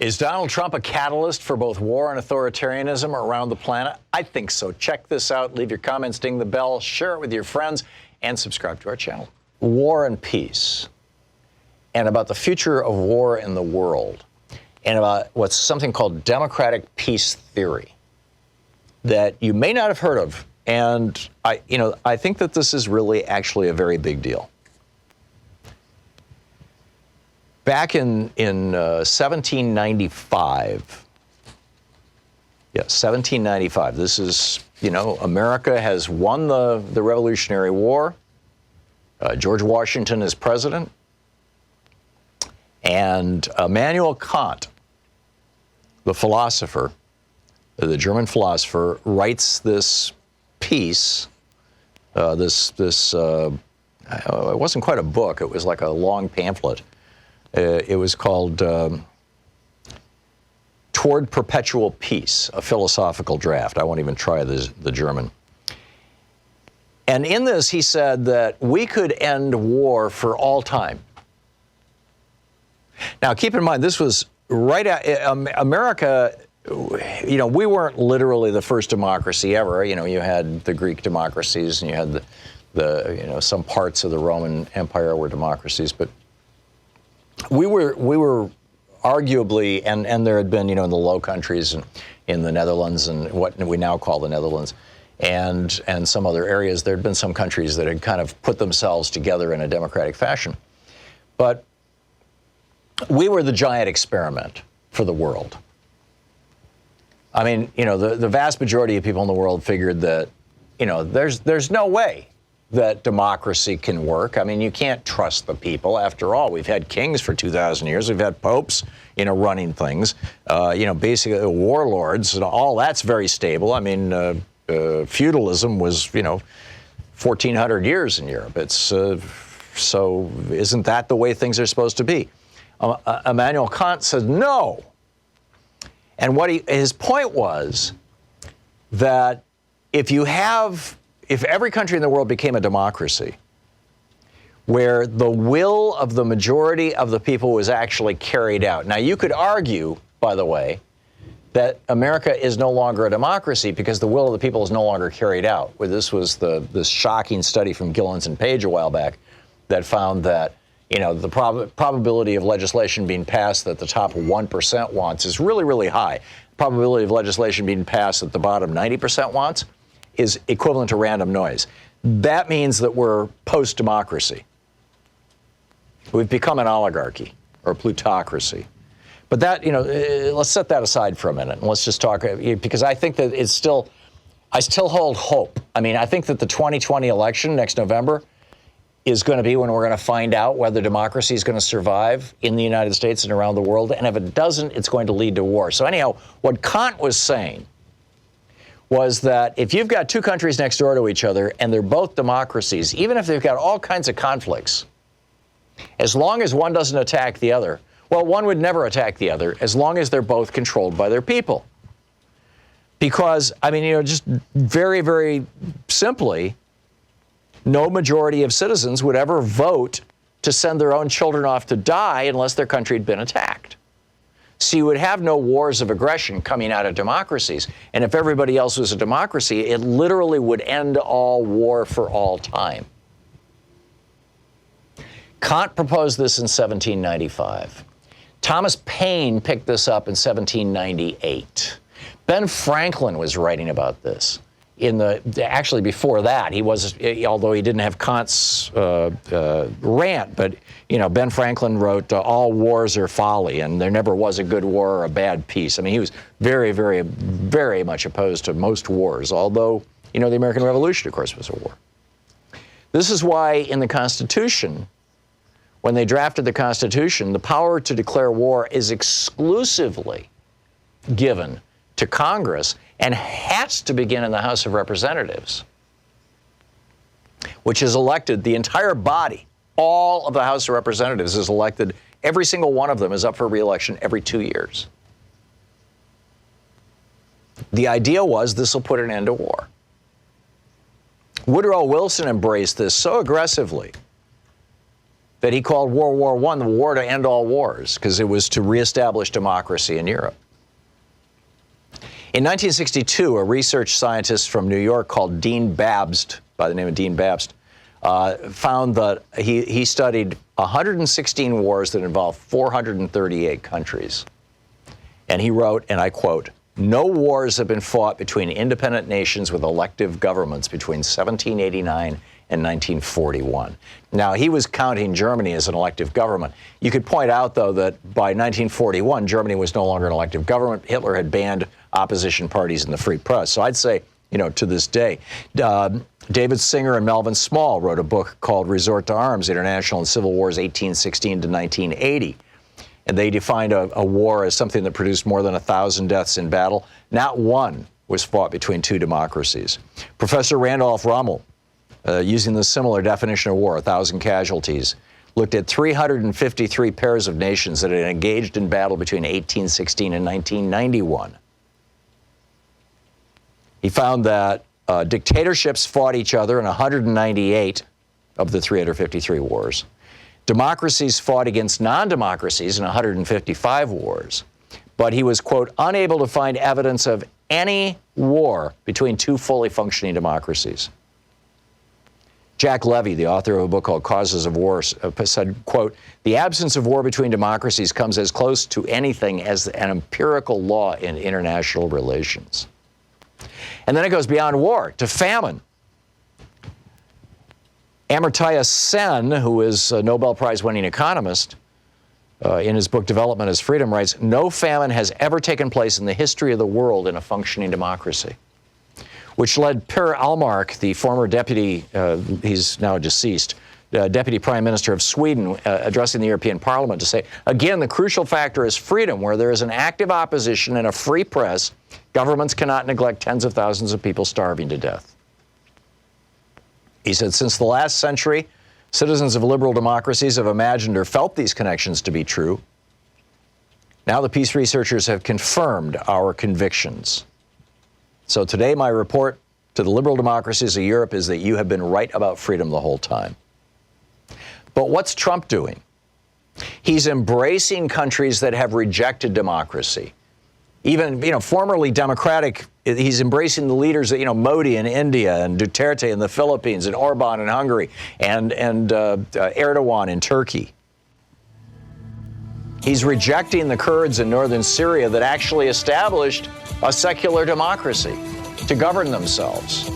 Is Donald Trump a catalyst for both war and authoritarianism around the planet? I think so. Check this out. Leave your comments, ding the bell, share it with your friends, and subscribe to our channel. War and peace, and about the future of war in the world, and about what's something called democratic peace theory that you may not have heard of. And I think that this is really actually a very big deal. Back in 1795, yeah, 1795, this is, America has won the Revolutionary War. George Washington is president. And Immanuel Kant, the philosopher, the German philosopher, writes this piece, it wasn't quite a book, it was like a long pamphlet. It was called Toward Perpetual Peace, a philosophical draft. I won't even try the German. And in this, he said that we could end war for all time. Now, keep in mind, this was right at America. We weren't literally the first democracy ever. You had the Greek democracies, and you had the some parts of the Roman Empire were democracies, but we were arguably, and there had been, in the Low Countries and in the Netherlands and what we now call the Netherlands, and some other areas, there had been some countries that had kind of put themselves together in a democratic fashion. But we were the giant experiment for the world. I mean, the vast majority of people in the world figured that, there's no way that democracy can work. I mean, you can't trust the people. After all, we've had kings for 2,000 years. We've had popes, running things. Basically warlords and all that's very stable. I mean, feudalism was, 1,400 years in Europe. It's so isn't that the way things are supposed to be? Immanuel Kant said no. And his point was that if every country in the world became a democracy, where the will of the majority of the people was actually carried out. Now, you could argue, by the way, that America is no longer a democracy because the will of the people is no longer carried out. Where this was this shocking study from Gillens and Page a while back that found that the probability of legislation being passed that the top 1% wants is really, really high. Probability of legislation being passed that the bottom 90% wants is equivalent to random noise. That means that we're post-democracy. We've become an oligarchy or plutocracy. But that, let's set that aside for a minute and let's just talk, because I think that I still hold hope. I mean, I think that the 2020 election next November is going to be when we're going to find out whether democracy is going to survive in the United States and around the world. And if it doesn't, it's going to lead to war. So anyhow, what Kant was saying was that if you've got two countries next door to each other and they're both democracies, even if they've got all kinds of conflicts, as long as one doesn't attack the other, well, one would never attack the other as long as they're both controlled by their people. Because, I mean, just very, very simply, no majority of citizens would ever vote to send their own children off to die unless their country had been attacked. So you would have no wars of aggression coming out of democracies. And if everybody else was a democracy, it literally would end all war for all time. Kant proposed this in 1795. Thomas Paine picked this up in 1798. Ben Franklin was writing about this. Actually before that, although he didn't have Kant's rant, but Ben Franklin wrote "All wars are folly," and there never was a good war or a bad peace. I mean, he was very, very, very much opposed to most wars. Although the American Revolution, of course, was a war. This is why in the Constitution, when they drafted the Constitution, the power to declare war is exclusively given to Congress and has to begin in the House of Representatives, which is elected, the entire body, all of the House of Representatives is elected. Every single one of them is up for re-election every 2 years. The idea was this will put an end to war. Woodrow Wilson embraced this so aggressively that he called World War I the war to end all wars, because it was to reestablish democracy in Europe. In 1962, a research scientist from New York called Dean Babst, by the name of Dean Babst, found that he studied 116 wars that involved 438 countries. And he wrote, and I quote, "No wars have been fought between independent nations with elective governments between 1789 and 1941. Now, he was counting Germany as an elective government. You could point out, though, that by 1941, Germany was no longer an elective government. Hitler had banned opposition parties in the free press. So I'd say, to this day, David Singer and Melvin Small wrote a book called Resort to Arms, International and Civil Wars 1816 to 1980. And they defined a war as something that produced more than 1,000 deaths in battle. Not one was fought between two democracies. Professor Randolph Rummel, using the similar definition of war, 1,000 casualties, looked at 353 pairs of nations that had engaged in battle between 1816 and 1991. He found that dictatorships fought each other in 198 of the 353 wars. Democracies fought against non-democracies in 155 wars. But he was, quote, unable to find evidence of any war between two fully functioning democracies. Jack Levy, the author of a book called Causes of War, said, quote, the absence of war between democracies comes as close to anything as an empirical law in international relations. And then it goes beyond war to famine. Amartya Sen, who is a Nobel Prize-winning economist, in his book Development as Freedom, writes, no famine has ever taken place in the history of the world in a functioning democracy, which led Per Ahlmark, the former deputy, he's now deceased, deputy prime minister of Sweden, addressing the European Parliament to say, again, the crucial factor is freedom. Where there is an active opposition and a free press, governments cannot neglect tens of thousands of people starving to death. He said, since the last century, citizens of liberal democracies have imagined or felt these connections to be true. Now the peace researchers have confirmed our convictions. So today my report to the liberal democracies of Europe is that you have been right about freedom the whole time. But what's Trump doing? He's embracing countries that have rejected democracy. Even, formerly democratic, he's embracing the leaders that, Modi in India and Duterte in the Philippines and Orban in Hungary and Erdogan in Turkey. He's rejecting the Kurds in northern Syria that actually established a secular democracy to govern themselves.